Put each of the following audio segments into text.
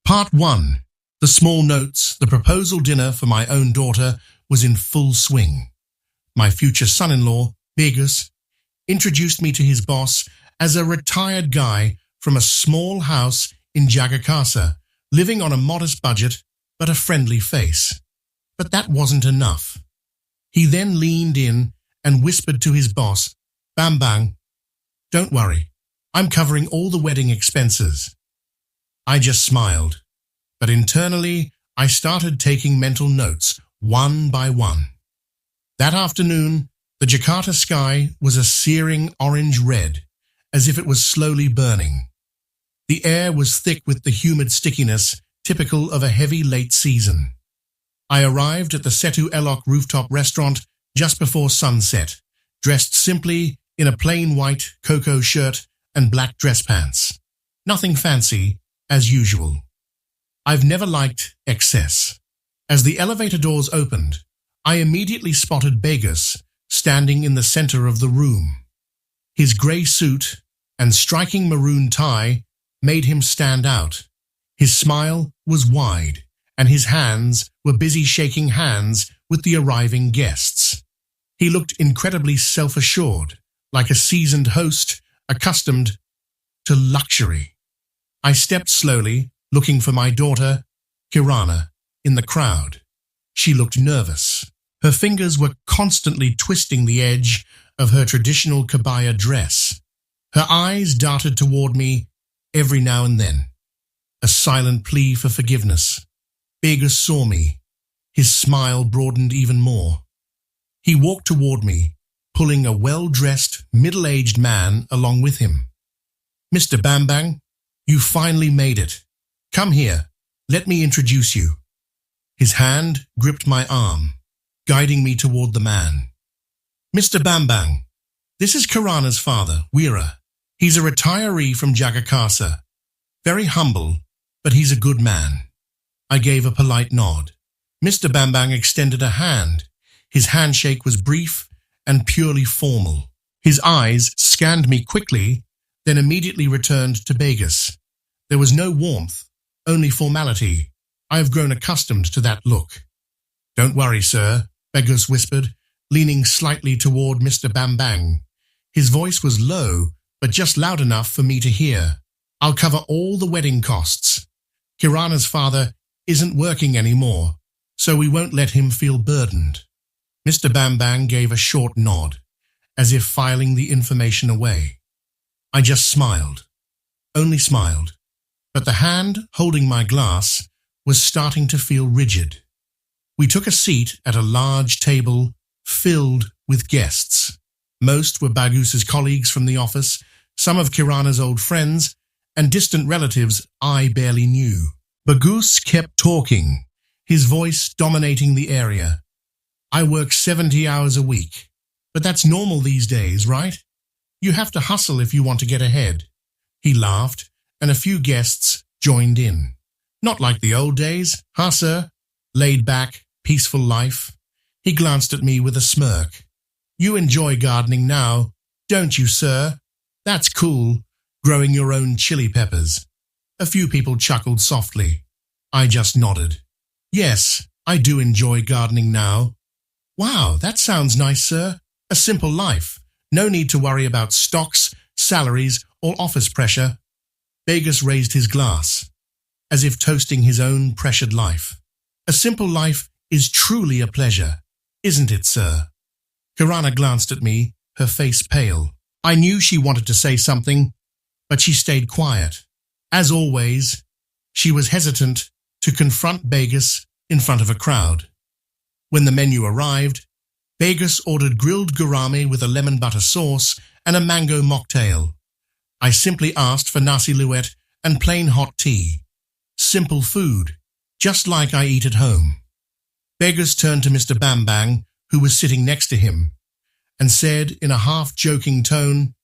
Part 1. The small notes, the proposal dinner for my own daughter was in full swing. My future son-in-law, Begus, introduced me to his boss as a retired guy from a small house in Jakarta, living on a modest budget but a friendly face. But that wasn't enough. He then leaned in and whispered to his boss, "Bambang, don't worry, I'm covering all the wedding expenses." I just smiled, but internally I started taking mental notes one by one. That afternoon, the Jakarta sky was a searing orange-red, as if it was slowly burning. The air was thick with the humid stickiness typical of a heavy late season. I arrived at the Setu Elok rooftop restaurant just before sunset, dressed simply in a plain white cocoa shirt and black dress pants. Nothing fancy, as usual. I've never liked excess. As the elevator doors opened, I immediately spotted Begus standing in the center of the room. His grey suit and striking maroon tie made him stand out. His smile was wide, and his hands were busy shaking hands with the arriving guests. He looked incredibly self-assured, like a seasoned host accustomed to luxury. I stepped slowly, looking for my daughter, Kirana, in the crowd. She looked nervous. Her fingers were constantly twisting the edge of her traditional kebaya dress. Her eyes darted toward me every now and then, a silent plea for forgiveness. Begus saw me. His smile broadened even more. He walked toward me, pulling a well-dressed, middle-aged man along with him. "Mr. Bambang, you finally made it. Come here, let me introduce you." His hand gripped my arm, guiding me toward the man. "Mr. Bambang, this is Kirana's father, Weera. He's a retiree from Jakarta. Very humble, but he's a good man." I gave a polite nod. Mr. Bambang extended a hand. His handshake was brief and purely formal. His eyes scanned me quickly, then immediately returned to Begus. There was no warmth, only formality. I have grown accustomed to that look. "Don't worry, sir," Begus whispered, leaning slightly toward Mr. Bambang. His voice was low, but just loud enough for me to hear. "I'll cover all the wedding costs. Kirana's father isn't working anymore, so we won't let him feel burdened." Mr. Bambang gave a short nod, as if filing the information away. I just smiled, only smiled, but the hand holding my glass was starting to feel rigid. We took a seat at a large table filled with guests. Most were Bagus's colleagues from the office, some of Kirana's old friends, and distant relatives I barely knew. Bagus kept talking, his voice dominating the area. "I work 70 hours a week, but that's normal these days, right? You have to hustle if you want to get ahead." He laughed, and a few guests joined in. "Not like the old days, huh, sir? Laid back, peaceful life." He glanced at me with a smirk. "You enjoy gardening now, don't you, sir? That's cool, growing your own chili peppers." A few people chuckled softly. I just nodded. "Yes, I do enjoy gardening now." "Wow, that sounds nice, sir. A simple life. No need to worry about stocks, salaries, or office pressure." Begus raised his glass, as if toasting his own pressured life. "A simple life is truly a pleasure, isn't it, sir?" Kirana glanced at me, her face pale. I knew she wanted to say something, but she stayed quiet. As always, she was hesitant to confront Begus in front of a crowd. When the menu arrived, Begus ordered grilled gourami with a lemon butter sauce and a mango mocktail. I simply asked for nasi liwet and plain hot tea. Simple food, just like I eat at home. Begus turned to Mr. Bambang, who was sitting next to him, and said in a half-joking tone,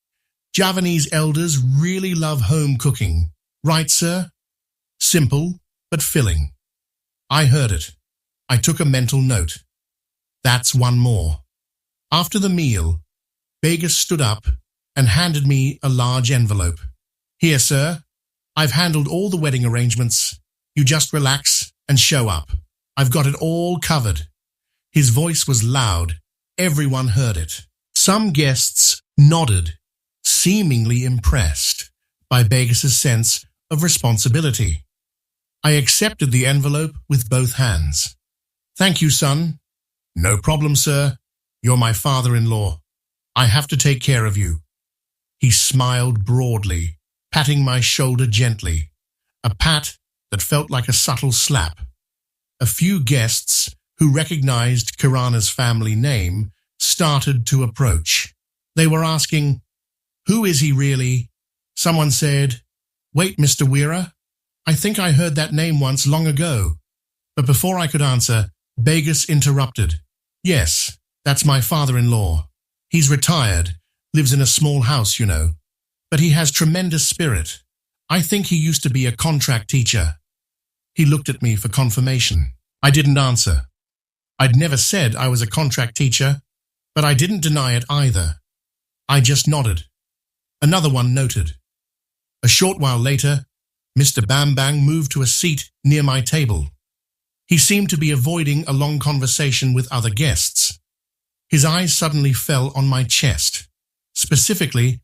"Javanese elders really love home cooking, right, sir? Simple, but filling." I heard it. I took a mental note. That's one more. After the meal, Begus stood up and handed me a large envelope. "Here, sir. I've handled all the wedding arrangements. You just relax and show up. I've got it all covered." His voice was loud. Everyone heard it. Some guests nodded, seemingly impressed by Begus's sense of responsibility. I accepted the envelope with both hands. "Thank you, son." "No problem, sir. You're my father-in-law. I have to take care of you." He smiled broadly, patting my shoulder gently, a pat that felt like a subtle slap. A few guests who recognized Kirana's family name started to approach. They were asking, "Who is he really?" Someone said, "Wait, Mr. Weira, I think I heard that name once long ago." But before I could answer, Begus interrupted. "Yes, that's my father-in-law. He's retired, lives in a small house, you know. But he has tremendous spirit. I think he used to be a contract teacher." He looked at me for confirmation. I didn't answer. I'd never said I was a contract teacher, but I didn't deny it either. I just nodded. Another one noted. A short while later, Mr. Bambang moved to a seat near my table. He seemed to be avoiding a long conversation with other guests. His eyes suddenly fell on my chest, specifically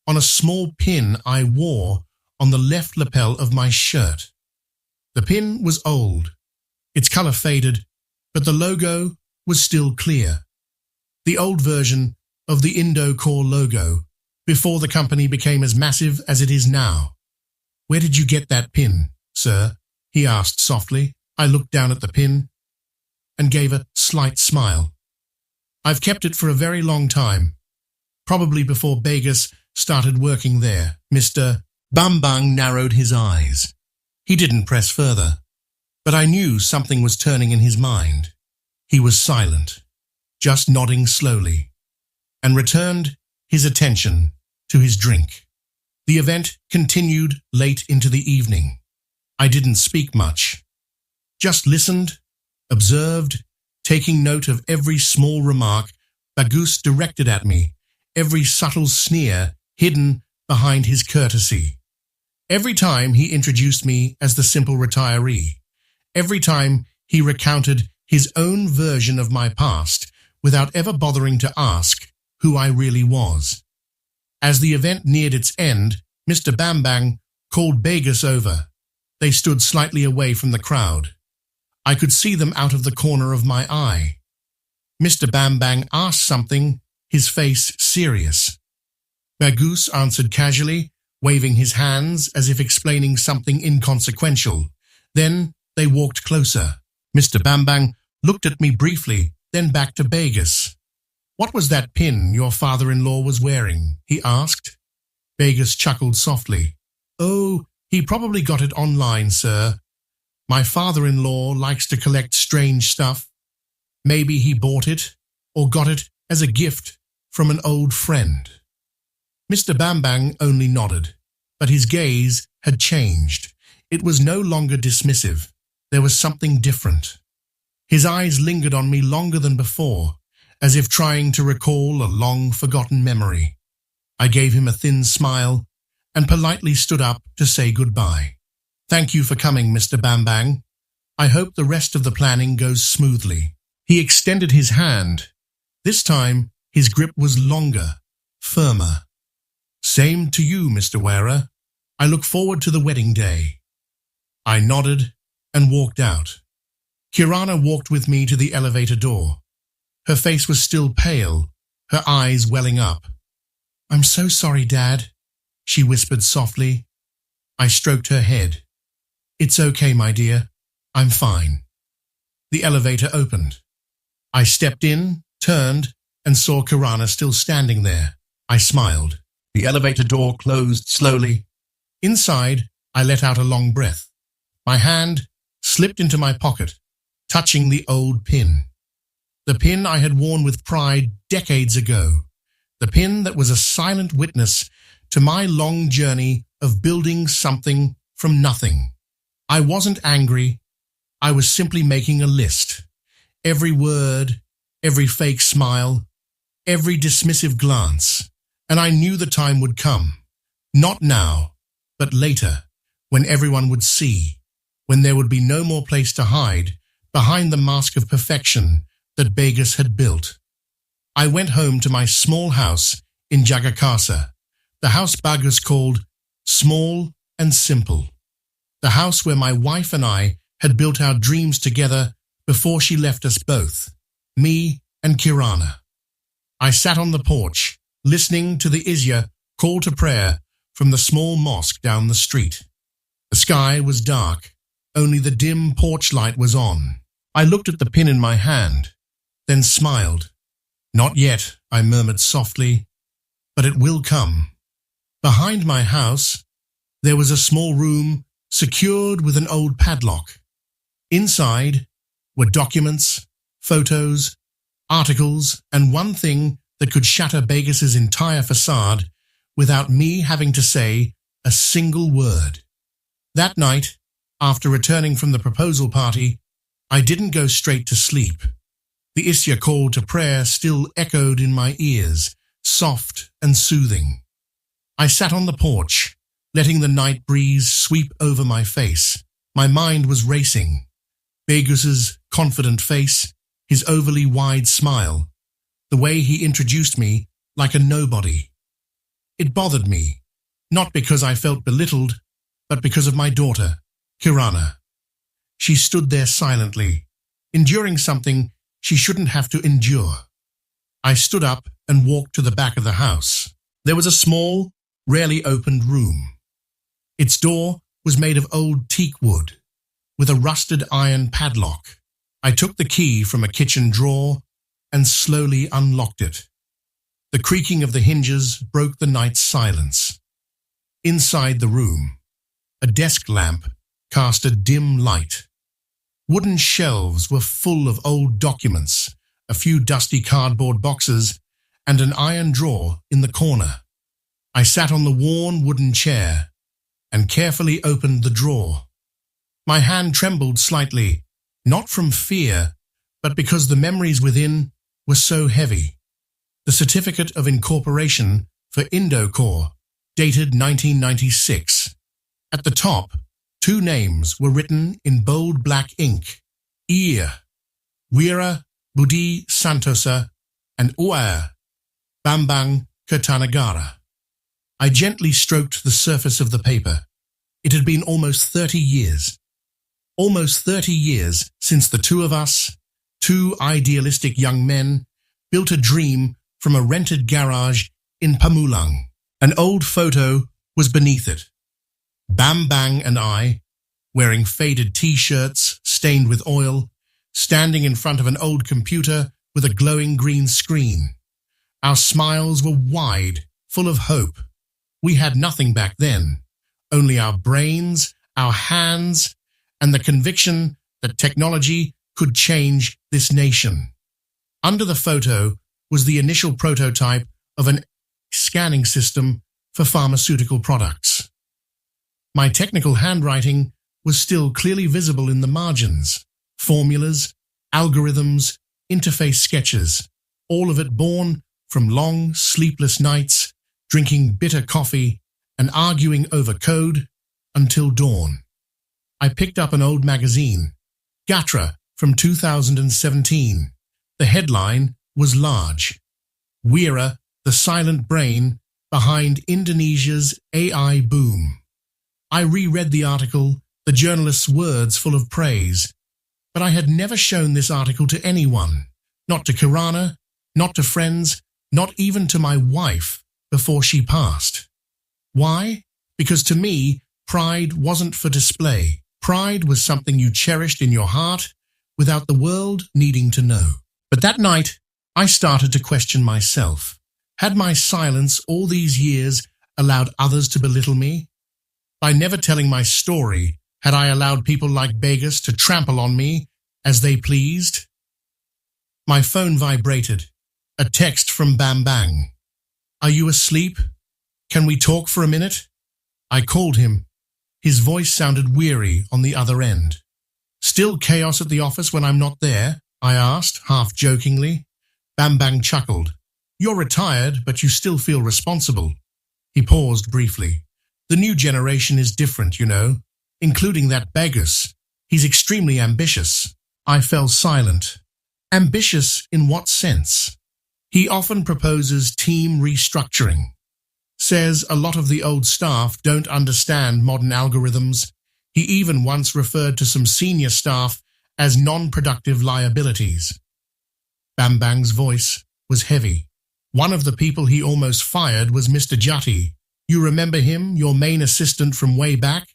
on a small pin I wore on the left lapel of my shirt. The pin was old, its color faded, but the logo was still clear. The old version of the Indo-Core logo, before the company became as massive as it is now. "Where did you get that pin, sir?" he asked softly. I looked down at the pin and gave a slight smile. "I've kept it for a very long time, probably before Begus started working there." Mr. Bambang narrowed his eyes. He didn't press further, but I knew something was turning in his mind. He was silent, just nodding slowly, and returned his attention to his drink. The event continued late into the evening. I didn't speak much, just listened, observed, taking note of every small remark Begus directed at me, every subtle sneer hidden behind his courtesy. Every time he introduced me as the simple retiree, every time he recounted his own version of my past without ever bothering to ask who I really was. As the event neared its end, Mr. Bambang called Begus over. They stood slightly away from the crowd. I could see them out of the corner of my eye. Mr. Bambang asked something, his face serious. Begus answered casually, waving his hands as if explaining something inconsequential. Then they walked closer. Mr. Bambang looked at me briefly, then back to Begus. "What was that pin your father-in-law was wearing?" he asked. Begus chuckled softly. "Oh, he probably got it online, sir. My father-in-law likes to collect strange stuff. Maybe he bought it or got it as a gift from an old friend." Mr. Bambang only nodded, but his gaze had changed. It was no longer dismissive. There was something different. His eyes lingered on me longer than before, as if trying to recall a long-forgotten memory. I gave him a thin smile and politely stood up to say goodbye. "Thank you for coming, Mr. Bambang. I hope the rest of the planning goes smoothly." He extended his hand. This time, his grip was longer, firmer. "Same to you, Mr. Weira. I look forward to the wedding day." I nodded and walked out. Kirana walked with me to the elevator door. Her face was still pale, her eyes welling up. "I'm so sorry, Dad," she whispered softly. I stroked her head. "It's okay, my dear. I'm fine." The elevator opened. I stepped in, turned, and saw Kirana still standing there. I smiled. The elevator door closed slowly. Inside, I let out a long breath. My hand slipped into my pocket, touching the old pin. The pin I had worn with pride decades ago. The pin that was a silent witness to my long journey of building something from nothing. I wasn't angry. I was simply making a list. Every word, every fake smile, every dismissive glance. And I knew the time would come. Not now, but later, when everyone would see. when there would be no more place to hide behind the mask of perfection that Begus had built. I went home to my small house in Jagakarsa, the house Begus called small and simple, the house where my wife and I had built our dreams together before she left us both, me and Kirana. I sat on the porch, listening to the Isya call to prayer from the small mosque down the street. The sky was dark, only the dim porch light was on. I looked at the pin in my hand, then smiled. "Not yet," I murmured softly, "but it will come." Behind my house, there was a small room secured with an old padlock. Inside were documents, photos, articles, and one thing that could shatter Begus's entire facade without me having to say a single word. That night, after returning from the proposal party, I didn't go straight to sleep. The Isya call to prayer still echoed in my ears, soft and soothing. I sat on the porch, letting the night breeze sweep over my face. My mind was racing. Begus's confident face, his overly wide smile, the way he introduced me like a nobody. It bothered me, not because I felt belittled, but because of my daughter, Kirana. She stood there silently, enduring something she shouldn't have to endure. I stood up and walked to the back of the house. There was a small, rarely opened room. Its door was made of old teak wood, with a rusted iron padlock. I took the key from a kitchen drawer and slowly unlocked it. The creaking of the hinges broke the night's silence. Inside the room, a desk lamp cast a dim light. Wooden shelves were full of old documents, a few dusty cardboard boxes, and an iron drawer in the corner. I sat on the worn wooden chair and carefully opened the drawer. My hand trembled slightly, not from fear, but because the memories within were so heavy. The certificate of incorporation for Indocore, dated 1996. At the top, 2 names were written in bold black ink: Ear, Wira Budi Santosa, and Uair, Bambang Kertanegara. I gently stroked the surface of the paper. It had been almost 30 years. Almost 30 years since the two of us, 2 idealistic young men, built a dream from a rented garage in Pamulang. An old photo was beneath it. Bambang and I, wearing faded t-shirts stained with oil, standing in front of an old computer with a glowing green screen. Our smiles were wide, full of hope. We had nothing back then, only our brains, our hands, and the conviction that technology could change this nation. Under the photo was the initial prototype of an scanning system for pharmaceutical products. My technical handwriting was still clearly visible in the margins. Formulas, algorithms, interface sketches, all of it born from long, sleepless nights, drinking bitter coffee and arguing over code until dawn. I picked up an old magazine, Gatra, from 2017. The headline was large: Wira, the silent brain behind Indonesia's AI boom. I reread the article, the journalist's words full of praise, but I had never shown this article to anyone, not to Kirana, not to friends, not even to my wife before she passed. Why? Because to me, pride wasn't for display. Pride was something you cherished in your heart without the world needing to know. But that night, I started to question myself. Had my silence all these years allowed others to belittle me? By never telling my story, had I allowed people like Begus to trample on me as they pleased? My phone vibrated. A text from Bambang. "Are you asleep? Can we talk for a minute?" I called him. His voice sounded weary on the other end. "Still chaos at the office when I'm not there?" I asked, half jokingly. Bambang chuckled. "You're retired, but you still feel responsible." He paused briefly. "The new generation is different, you know, including that Begus. He's extremely ambitious. I fell silent. Ambitious in what sense? He often proposes team restructuring. Says a lot of the old staff don't understand modern algorithms. He even once referred to some senior staff as non-productive liabilities. Bambang's voice was heavy. One of the people he almost fired was Mr. Jati. You remember him, your main assistant from way back?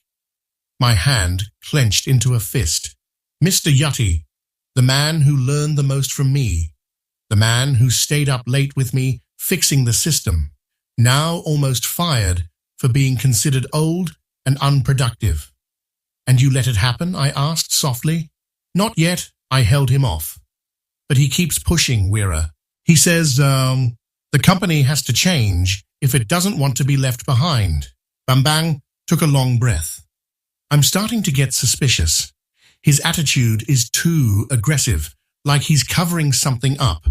My hand clenched into a fist. Mr. Jati, the man who learned the most from me, the man who stayed up late with me fixing the system, now almost fired for being considered old and unproductive. And you let it happen? I asked softly. Not yet, I held him off. But he keeps pushing, Weira. He says, the company has to change if it doesn't want to be left behind. Bambang took a long breath. I'm starting to get suspicious. His attitude is too aggressive, like he's covering something up.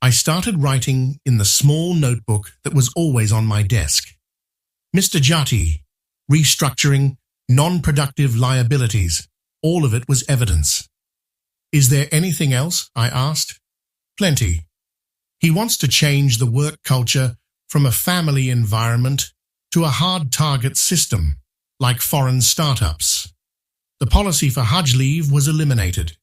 I started writing in the small notebook that was always on my desk. Mr. Jati, restructuring, non-productive liabilities, all of it was evidence. Is there anything else? I asked. Plenty. He wants to change the work culture from a family environment to a hard target system, like foreign startups. The policy for Hajj leave was eliminated.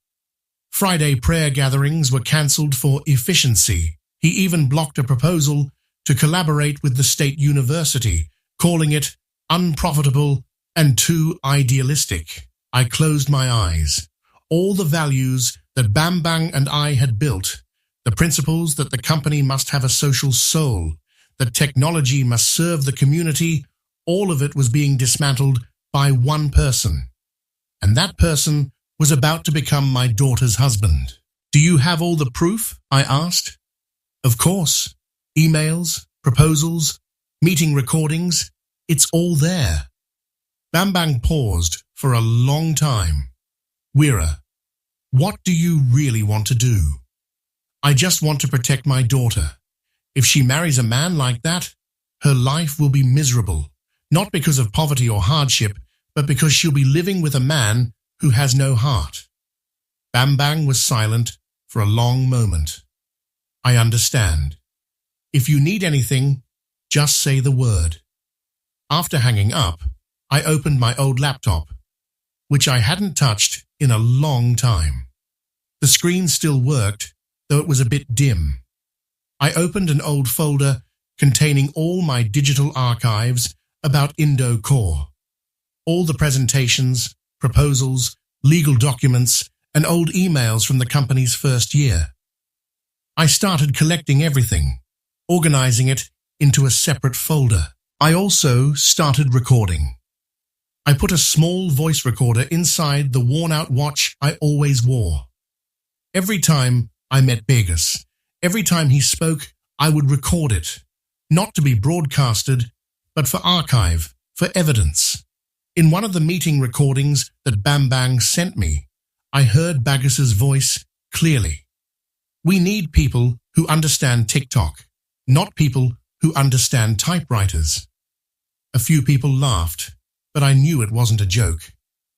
Friday prayer gatherings were cancelled for efficiency. He even blocked a proposal to collaborate with the state university, calling it unprofitable and too idealistic. I closed my eyes. All the values that Bambang and I had built, the principles that the company must have a social soul, that technology must serve the community, all of it was being dismantled by one person. And that person was about to become my daughter's husband. Do you have all the proof? I asked. Of course. Emails, proposals, meeting recordings, it's all there. Bambang paused for a long time. Weira, what do you really want to do? I just want to protect my daughter. If she marries a man like that, her life will be miserable, not because of poverty or hardship, but because she'll be living with a man who has no heart. Bambang was silent for a long moment. I understand. If you need anything, just say the word. After hanging up, I opened my old laptop, which I hadn't touched in a long time. The screen still worked, though it was a bit dim. I opened an old folder containing all my digital archives about Indo-Core. All the presentations, proposals, legal documents, and old emails from the company's first year. I started collecting everything, organizing it into a separate folder. I also started recording. I put a small voice recorder inside the worn-out watch I always wore. Every time I met Begas, every time he spoke, I would record it, not to be broadcasted, but for archive, for evidence. In one of the meeting recordings that Bambang sent me, I heard Bagas's voice clearly. We need people who understand TikTok, not people who understand typewriters. A few people laughed, but I knew it wasn't a joke.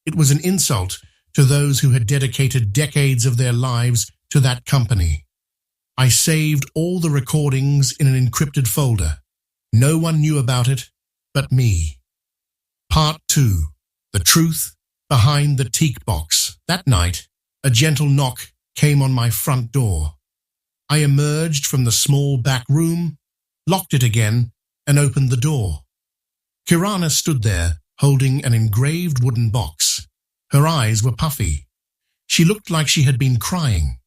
It was an insult to those who had dedicated decades of their lives to that company. I saved all the recordings in an encrypted folder. No one knew about it but me. Part 2. The Truth Behind the Teak Box. That night, a gentle knock came on my front door. I emerged from the small back room, locked it again, and opened the door. Kirana stood there, holding an engraved wooden box. Her eyes were puffy. She looked like she had been crying.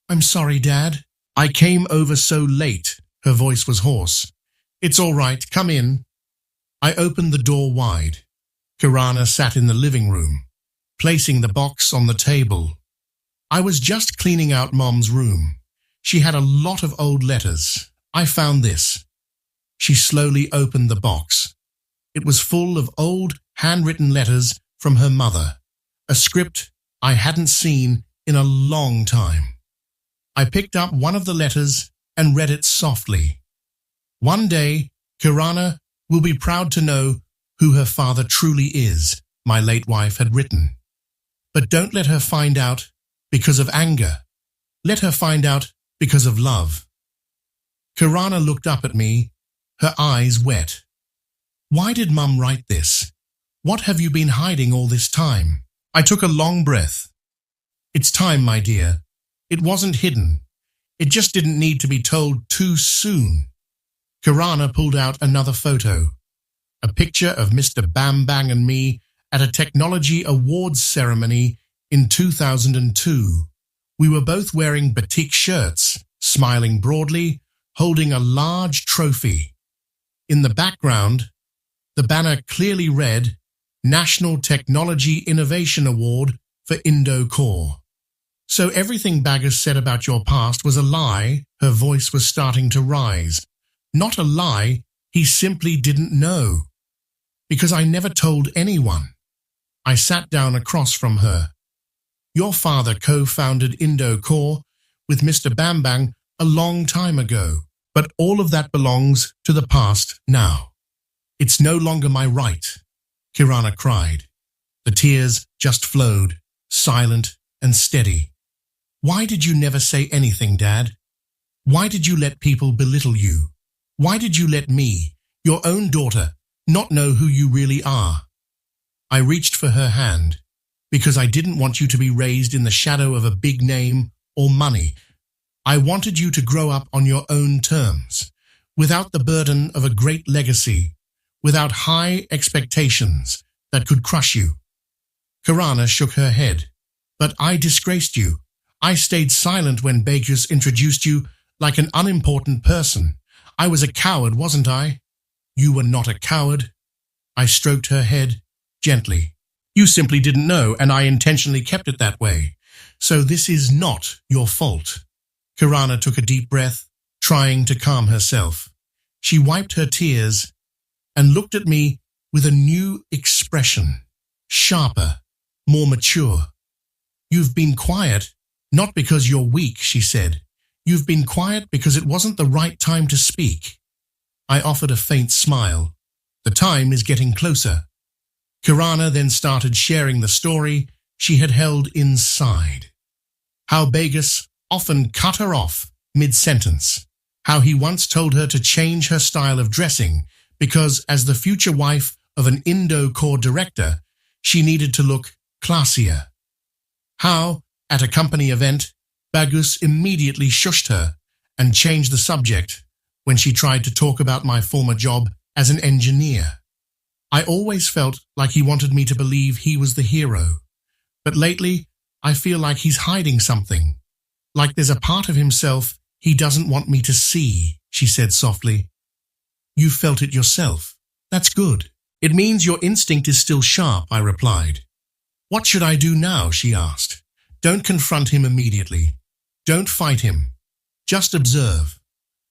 I'm sorry, Dad. I came over so late. Her voice was hoarse. It's all right. Come in. I opened the door wide. Kirana sat in the living room, placing the box on the table. I was just cleaning out Mom's room. She had a lot of old letters. I found this. She slowly opened the box. It was full of old handwritten letters from her mother, a script I hadn't seen in a long time. I picked up one of the letters and read it softly. One day, Kirana will be proud to know who her father truly is, my late wife had written. But don't let her find out because of anger. Let her find out because of love. Kirana looked up at me, her eyes wet. Why did Mum write this? What have you been hiding all this time? I took a long breath. It's time, my dear. It wasn't hidden. It just didn't need to be told too soon. Kirana pulled out another photo. A picture of Mr. Bam Bang and me at a technology awards ceremony in 2002. We were both wearing batik shirts, smiling broadly, holding a large trophy. In the background, the banner clearly read, National Technology Innovation Award for Indo-Core. So everything Baggers said about your past was a lie. Her voice was starting to rise. Not a lie, he simply didn't know. Because I never told anyone. I sat down across from her. Your father co-founded Indo-Core with Mr. Bam Bang a long time ago, but all of that belongs to the past now. It's no longer my right, Kirana cried. The tears just flowed, silent and steady. Why did you never say anything, Dad? Why did you let people belittle you? Why did you let me, your own daughter, not know who you really are? I reached for her hand, because I didn't want you to be raised in the shadow of a big name or money. I wanted you to grow up on your own terms, without the burden of a great legacy, without high expectations that could crush you. Kirana shook her head. But I disgraced you. I stayed silent when Begus introduced you like an unimportant person. I was a coward, wasn't I? You were not a coward. I stroked her head gently. You simply didn't know, and I intentionally kept it that way. So this is not your fault. Kirana took a deep breath, trying to calm herself. She wiped her tears and looked at me with a new expression, sharper, more mature. You've been quiet, not because you're weak, she said. You've been quiet because it wasn't the right time to speak. I offered a faint smile. The time is getting closer. Kirana then started sharing the story she had held inside. How Begus often cut her off mid-sentence. How he once told her to change her style of dressing because, as the future wife of an Indo-Core director, she needed to look classier. How, at a company event, Begus immediately shushed her and changed the subject when she tried to talk about my former job as an engineer. I always felt like he wanted me to believe he was the hero. But lately, I feel like he's hiding something. Like there's a part of himself he doesn't want me to see, she said softly. You felt it yourself. That's good. It means your instinct is still sharp, I replied. What should I do now, she asked. Don't confront him immediately. Don't fight him. Just observe.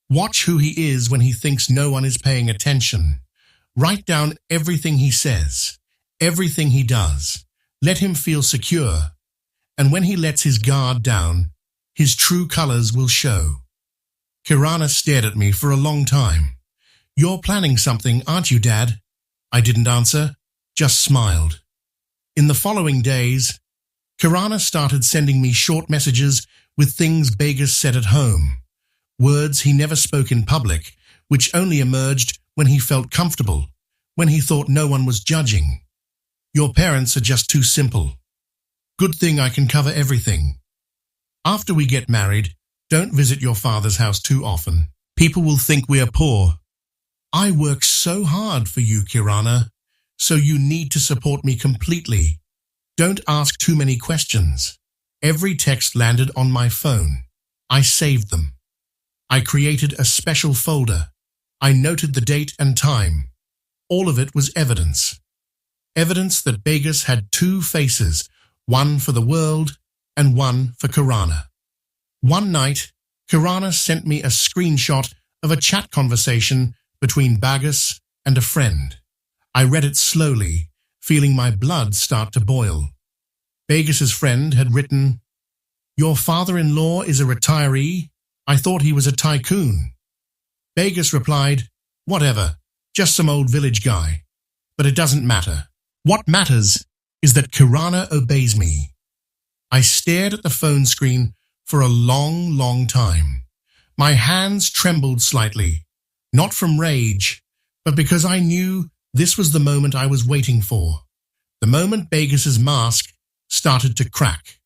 Watch who he is when he thinks no one is paying attention. Write down everything he says, everything he does. Let him feel secure. And when he lets his guard down, his true colors will show. Kirana stared at me for a long time. You're planning something, aren't you, Dad? I didn't answer, just smiled. In the following days, Kirana started sending me short messages with things Begus said at home, words he never spoke in public, which only emerged when he felt comfortable, when he thought no one was judging. Your parents are just too simple. Good thing I can cover everything. After we get married, don't visit your father's house too often. People will think we are poor. I work so hard for you, Kirana, so you need to support me completely. Don't ask too many questions. Every text landed on my phone. I saved them. I created a special folder. I noted the date and time. All of it was evidence. Evidence that Begus had two faces, one for the world and one for Kirana. One night, Kirana sent me a screenshot of a chat conversation between Begus and a friend. I read it slowly, feeling my blood start to boil. Begus's friend had written, Your father-in-law is a retiree. I thought he was a tycoon. Begus replied, Whatever, just some old village guy. But it doesn't matter. What matters is that Kirana obeys me. I stared at the phone screen for a long, long time. My hands trembled slightly, not from rage, but because I knew this was the moment I was waiting for. The moment Begis's mask started to crack.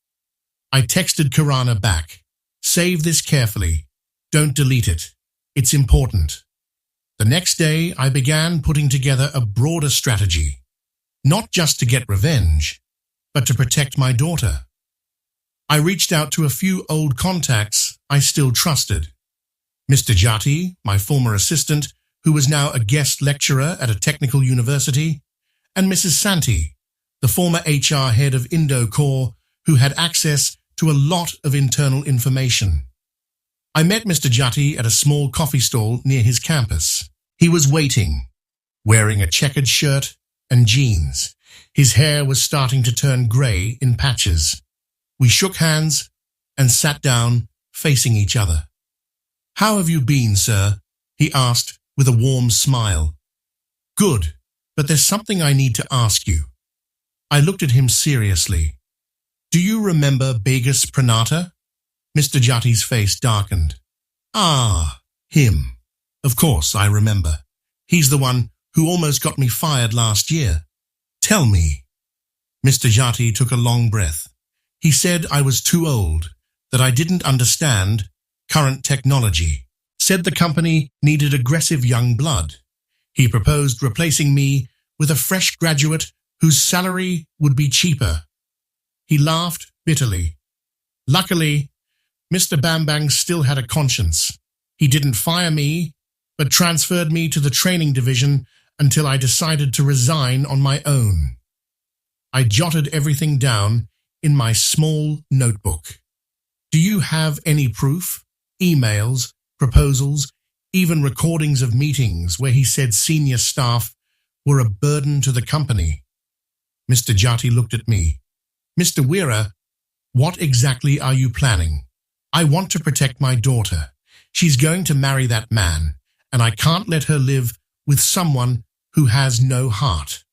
I texted Kirana back. Save this carefully. Don't delete it. It's important. The next day, I began putting together a broader strategy, not just to get revenge, but to protect my daughter. I reached out to a few old contacts I still trusted. Mr. Jati, my former assistant, who was now a guest lecturer at a technical university, and Mrs. Santi, the former HR head of Indo-Core, who had access to a lot of internal information. I met Mr. Jati at a small coffee stall near his campus. He was waiting, wearing a checkered shirt and jeans. His hair was starting to turn grey in patches. We shook hands and sat down, facing each other. "How have you been, sir?" he asked with a warm smile. "Good, but there's something I need to ask you." I looked at him seriously. "Do you remember Begis Pranata?" Mr. Jati's face darkened. "Ah, him. Of course, I remember. He's the one who almost got me fired last year. Tell me." Mr. Jati took a long breath. He said I was too old, that I didn't understand current technology, said the company needed aggressive young blood. He proposed replacing me with a fresh graduate whose salary would be cheaper. He laughed bitterly. Luckily, Mr. Bambang still had a conscience. He didn't fire me, but transferred me to the training division until I decided to resign on my own. I jotted everything down in my small notebook. "Do you have any proof? Emails, proposals, even recordings of meetings where he said senior staff were a burden to the company?" Mr. Jati looked at me. "Mr. Weera, what exactly are you planning? I want to protect my daughter. She's going to marry that man, and I can't let her live with someone who has no heart."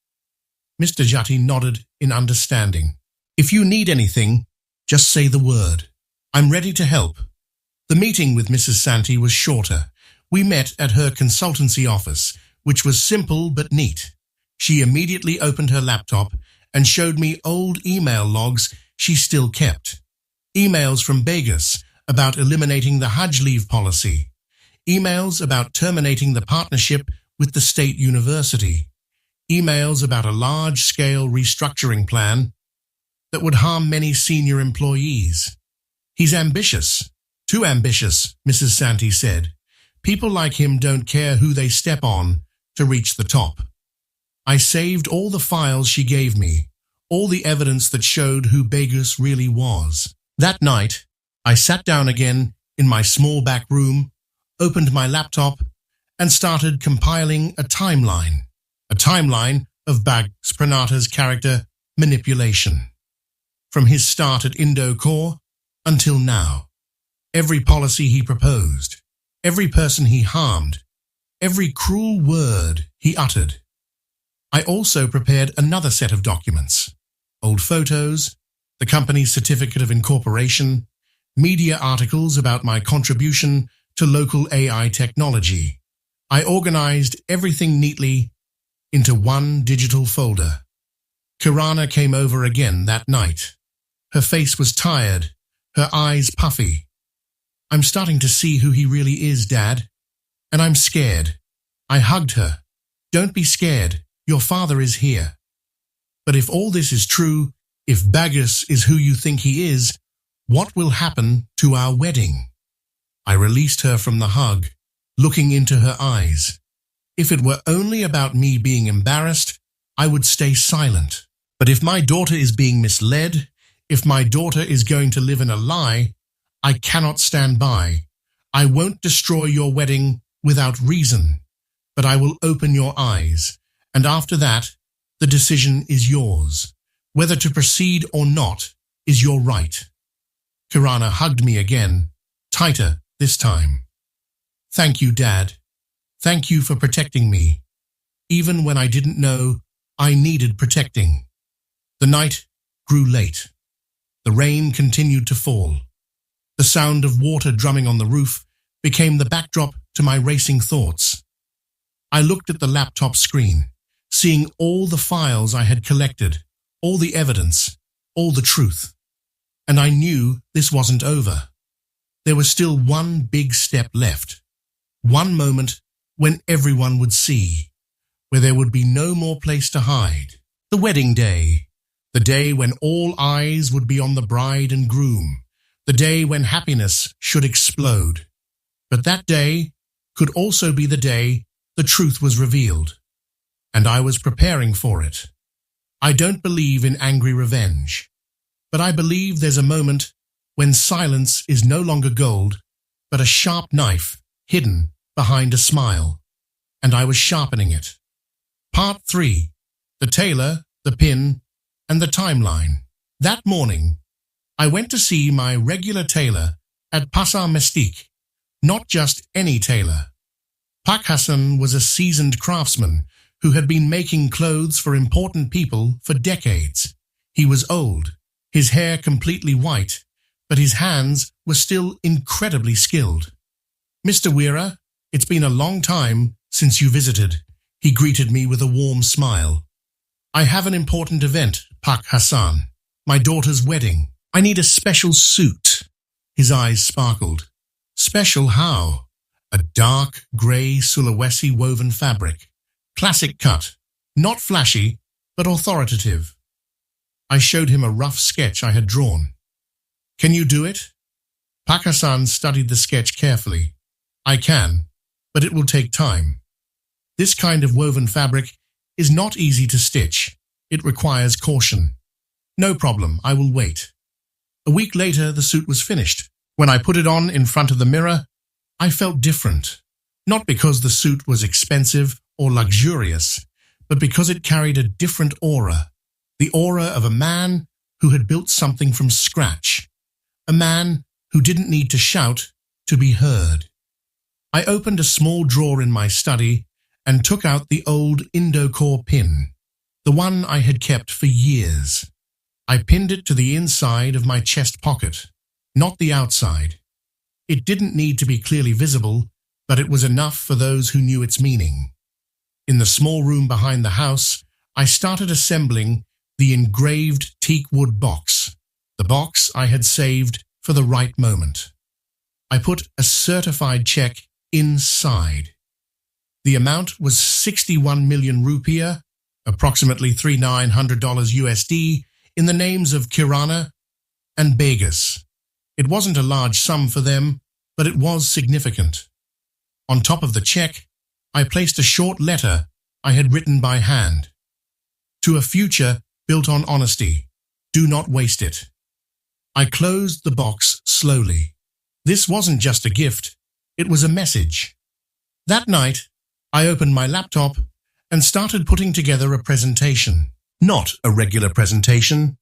Mr. Jati nodded in understanding. "If you need anything, just say the word. I'm ready to help." The meeting with Mrs. Santi was shorter. We met at her consultancy office, which was simple but neat. She immediately opened her laptop and showed me old email logs she still kept. Emails from Begis about eliminating the Hajj leave policy. Emails about terminating the partnership with the state university. Emails about a large-scale restructuring plan that would harm many senior employees. "He's ambitious. Too ambitious," Mrs. Santi said. "People like him don't care who they step on to reach the top." I saved all the files she gave me, all the evidence that showed who Begis really was. That night, I sat down again in my small back room, opened my laptop, and started compiling a timeline of Begis Pranata's character manipulation. From his start at Indo-Core until now, every policy he proposed, every person he harmed, every cruel word he uttered. I also prepared another set of documents, old photos, the company's certificate of incorporation, media articles about my contribution to local AI technology. I organized everything neatly into one digital folder. Kirana came over again that night. Her face was tired, her eyes puffy. "I'm starting to see who he really is, Dad. And I'm scared." I hugged her. "Don't be scared. Your father is here." "But if all this is true, if Begis is who you think he is, what will happen to our wedding?" I released her from the hug, looking into her eyes. If it were only about me being embarrassed, I would stay silent. But if my daughter is being misled, if my daughter is going to live in a lie, I cannot stand by. I won't destroy your wedding without reason, but I will open your eyes, and after that, the decision is yours. Whether to proceed or not is your right. Kirana hugged me again, tighter this time. "Thank you, Dad. Thank you for protecting me, even when I didn't know I needed protecting." The night grew late. The rain continued to fall. The sound of water drumming on the roof became the backdrop to my racing thoughts. I looked at the laptop screen, seeing all the files I had collected, all the evidence, all the truth. And I knew this wasn't over. There was still one big step left. One moment when everyone would see, where there would be no more place to hide. The wedding day. The day when all eyes would be on the bride and groom. The day when happiness should explode. But that day could also be the day the truth was revealed. And I was preparing for it. I don't believe in angry revenge. But I believe there's a moment when silence is no longer gold, but a sharp knife hidden behind a smile. And I was sharpening it. Part 3. The tailor, the pin, and the timeline. That morning, I went to see my regular tailor at Pasar Mestique. Not just any tailor. Pak Hassan was a seasoned craftsman who had been making clothes for important people for decades. He was old, his hair completely white, but his hands were still incredibly skilled. "Mr. Weira, it's been a long time since you visited," he greeted me with a warm smile. "I have an important event, Pak Hassan. My daughter's wedding. I need a special suit." His eyes sparkled. "Special how?" "A dark, grey Sulawesi woven fabric. Classic cut. Not flashy, but authoritative." I showed him a rough sketch I had drawn. "Can you do it?" Pak Hassan studied the sketch carefully. "I can, but it will take time. This kind of woven fabric is not easy to stitch. It requires caution." "No problem, I will wait." A week later, the suit was finished. When I put it on in front of the mirror, I felt different. Not because the suit was expensive or luxurious, but because it carried a different aura. The aura of a man who had built something from scratch. A man who didn't need to shout to be heard. I opened a small drawer in my study and took out the old Indocore pin, the one I had kept for years. I pinned it to the inside of my chest pocket, not the outside. It didn't need to be clearly visible, but it was enough for those who knew its meaning. In the small room behind the house, I started assembling the engraved teak wood box, the box I had saved for the right moment. I put a certified check inside. The amount was 61 million rupiah, approximately $3,900 USD, in the names of Kirana and Begas. It wasn't a large sum for them, but it was significant. On top of the check, I placed a short letter I had written by hand. "To a future built on honesty. Do not waste it." I closed the box slowly. This wasn't just a gift, it was a message. That night, I opened my laptop and started putting together a presentation. Not a regular presentation.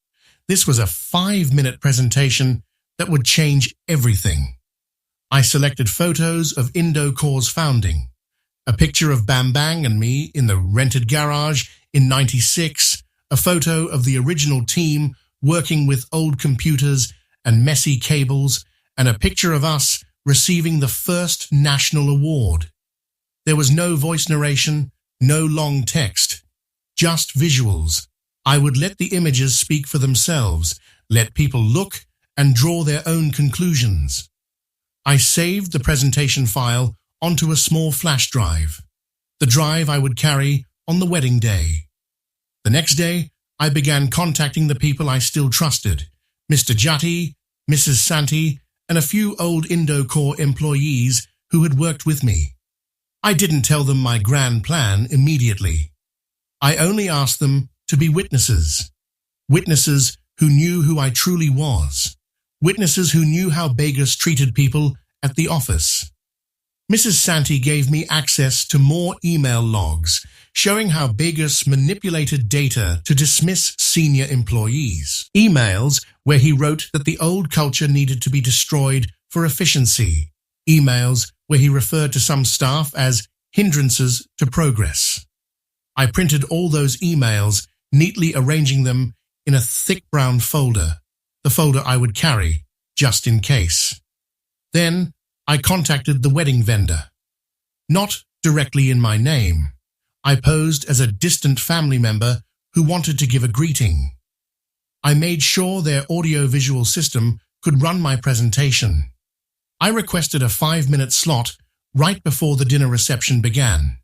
This was a 5-minute presentation that would change everything. I selected photos of Indocore's founding, a picture of Bambang and me in the rented garage in '96, a photo of the original team working with old computers and messy cables, and a picture of us receiving the first national award. There was no voice narration, no long text, just visuals. I would let the images speak for themselves, let people look and draw their own conclusions. I saved the presentation file onto a small flash drive, the drive I would carry on the wedding day. The next day, I began contacting the people I still trusted, Mr. Jati, Mrs. Santi, and a few old Indocore employees who had worked with me. I didn't tell them my grand plan immediately. I only asked them to be witnesses. Witnesses who knew who I truly was. Witnesses who knew how Begas treated people at the office. Mrs. Santi gave me access to more email logs showing how Begas manipulated data to dismiss senior employees. Emails where he wrote that the old culture needed to be destroyed for efficiency. Emails where he referred to some staff as hindrances to progress. I printed all those emails, neatly arranging them in a thick brown folder, the folder I would carry, just in case. Then I contacted the wedding vendor. Not directly in my name. I posed as a distant family member who wanted to give a greeting. I made sure their audio-visual system could run my presentation. I requested a 5-minute slot right before the dinner reception began.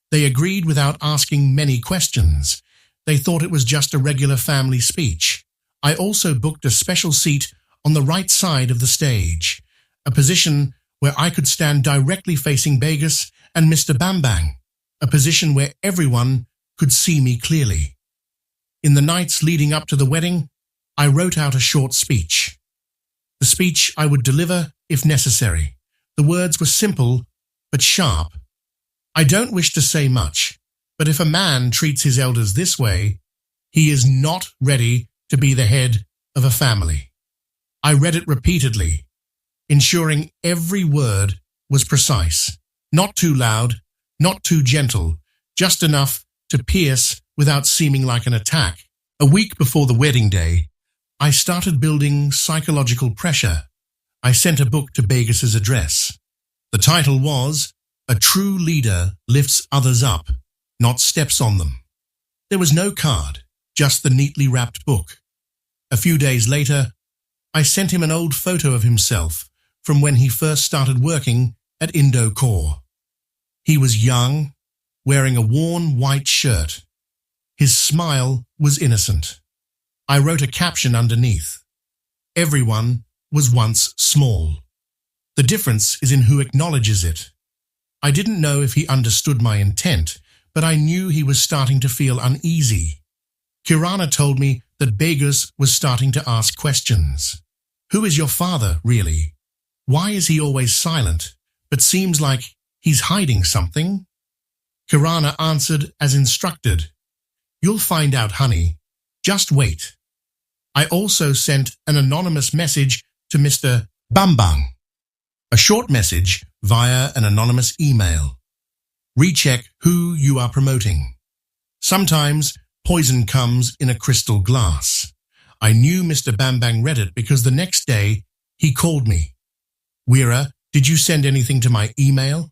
They agreed without asking many questions. They thought it was just a regular family speech. I also booked a special seat on the right side of the stage, a position where I could stand directly facing Begus and Mr. Bambang, a position where everyone could see me clearly. In the nights leading up to the wedding, I wrote out a short speech. The speech I would deliver if necessary. The words were simple but sharp. I don't wish to say much, but if a man treats his elders this way, he is not ready to be the head of a family. I read it repeatedly, ensuring every word was precise, not too loud, not too gentle, just enough to pierce without seeming like an attack. A week before the wedding day, I started building psychological pressure. I sent a book to Begus's address. The title was, "A True Leader Lifts Others Up, Not Steps on Them." There was no card, just the neatly wrapped book. A few days later, I sent him an old photo of himself from when he first started working at Indocore. He was young, wearing a worn white shirt. His smile was innocent. I wrote a caption underneath. Everyone was once small. The difference is in who acknowledges it. I didn't know if he understood my intent, but I knew he was starting to feel uneasy. Kirana told me that Begus was starting to ask questions. Who is your father, really? Why is he always silent, but seems like he's hiding something? Kirana answered as instructed. You'll find out, honey. Just wait. I also sent an anonymous message to Mr. Bambang. A short message via an anonymous email. Recheck who you are promoting. Sometimes poison comes in a crystal glass. I knew Mr. Bambang read it because the next day he called me. Weera, did you send anything to my email?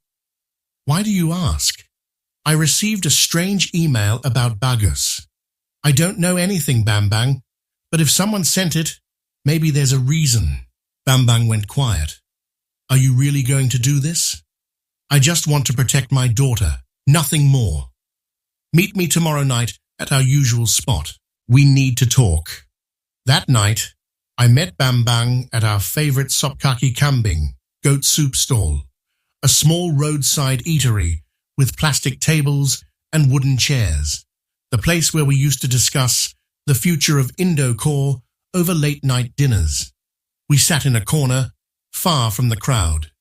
Why do you ask? I received a strange email about Bagus. I don't know anything, Bambang, but if someone sent it, maybe there's a reason. Bambang went quiet. Are you really going to do this? I just want to protect my daughter, nothing more. Meet me tomorrow night at our usual spot. We need to talk. That night, I met Bambang at our favorite Sopkaki Kambing, goat soup stall, a small roadside eatery with plastic tables and wooden chairs, the place where we used to discuss the future of Indocore over late-night dinners. We sat in a corner, far from the crowd.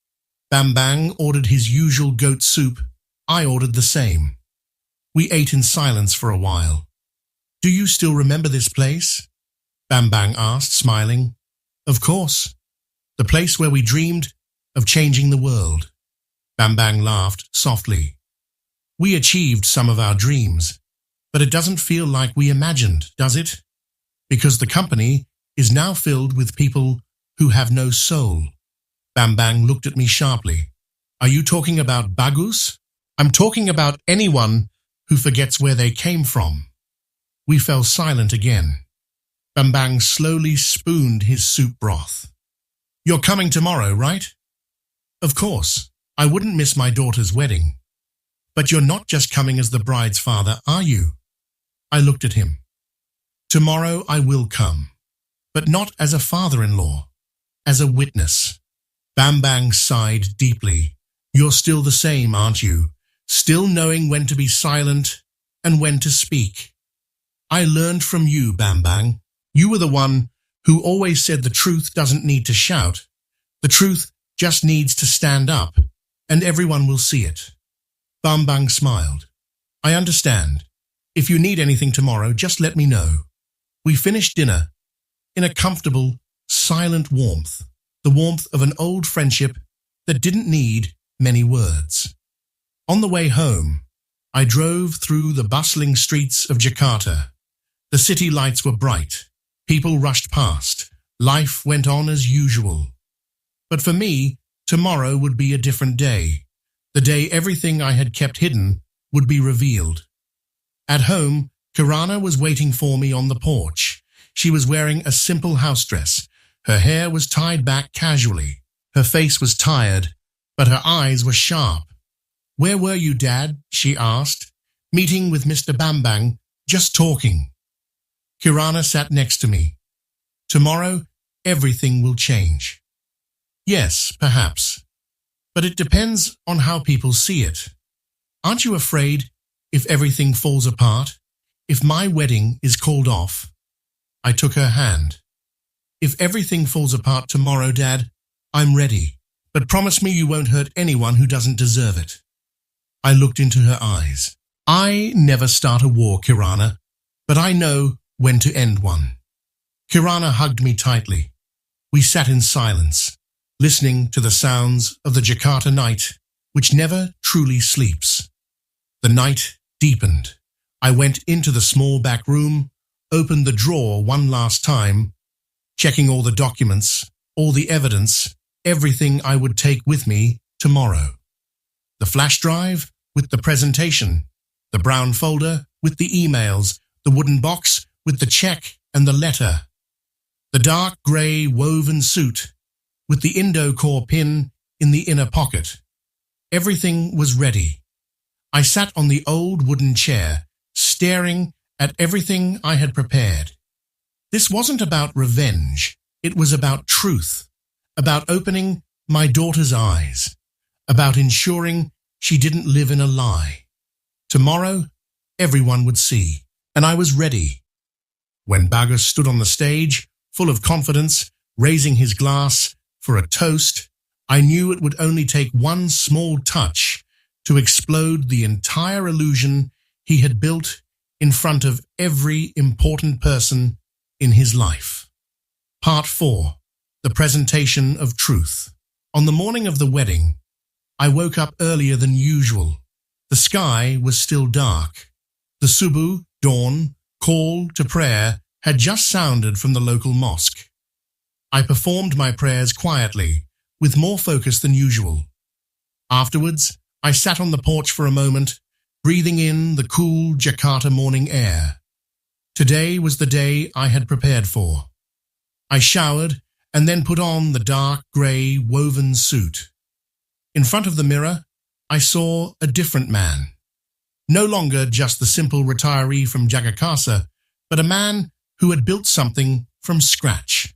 Bambang ordered his usual goat soup. I ordered the same. We ate in silence for a while. Do you still remember this place? Bambang asked, smiling. Of course. The place where we dreamed of changing the world. Bambang laughed softly. We achieved some of our dreams, but it doesn't feel like we imagined, does it? Because the company is now filled with people who have no soul. Bambang looked at me sharply. Are you talking about Bagus? I'm talking about anyone who forgets where they came from. We fell silent again. Bambang slowly spooned his soup broth. You're coming tomorrow, right? Of course. I wouldn't miss my daughter's wedding. But you're not just coming as the bride's father, are you? I looked at him. Tomorrow I will come, but not as a father-in-law, as a witness. Bambang sighed deeply. You're still the same, aren't you? Still knowing when to be silent and when to speak. I learned from you, Bambang. You were the one who always said the truth doesn't need to shout. The truth just needs to stand up, and everyone will see it. Bambang smiled. I understand. If you need anything tomorrow, just let me know. We finished dinner in a comfortable, silent warmth, the warmth of an old friendship that didn't need many words. On the way home, I drove through the bustling streets of Jakarta. The city lights were bright. People rushed past. Life went on as usual. But for me, tomorrow would be a different day. The day everything I had kept hidden would be revealed. At home, Kirana was waiting for me on the porch. She was wearing a simple house dress. Her hair was tied back casually. Her face was tired, but her eyes were sharp. "Where were you, Dad?" she asked. "Meeting with Mr. Bambang, just talking." Kirana sat next to me. "Tomorrow, everything will change." "Yes, perhaps. But it depends on how people see it. Aren't you afraid if everything falls apart? If my wedding is called off?" I took her hand. "If everything falls apart tomorrow, Dad, I'm ready. But promise me you won't hurt anyone who doesn't deserve it." I looked into her eyes. "I never start a war, Kirana, but I know when to end one." Kirana hugged me tightly. We sat in silence, listening to the sounds of the Jakarta night, which never truly sleeps. The night deepened. I went into the small back room, opened the drawer one last time, checking all the documents, all the evidence, everything I would take with me tomorrow. The flash drive with the presentation, the brown folder with the emails, the wooden box with the check and the letter, the dark grey woven suit with the Indocore pin in the inner pocket. Everything was ready. I sat on the old wooden chair, staring at everything I had prepared. This wasn't about revenge. It was about truth, about opening my daughter's eyes, about ensuring she didn't live in a lie. Tomorrow, everyone would see, and I was ready. When Bagus stood on the stage, full of confidence, raising his glass for a toast, I knew it would only take one small touch to explode the entire illusion he had built in front of every important person in his life. Part 4. The Presentation of Truth. On the morning of the wedding, I woke up earlier than usual. The sky was still dark. The subuh, dawn, call to prayer had just sounded from the local mosque. I performed my prayers quietly, with more focus than usual. Afterwards, I sat on the porch for a moment, breathing in the cool Jakarta morning air. Today was the day I had prepared for. I showered and then put on the dark grey woven suit. In front of the mirror, I saw a different man. No longer just the simple retiree from Jakarta, but a man who had built something from scratch.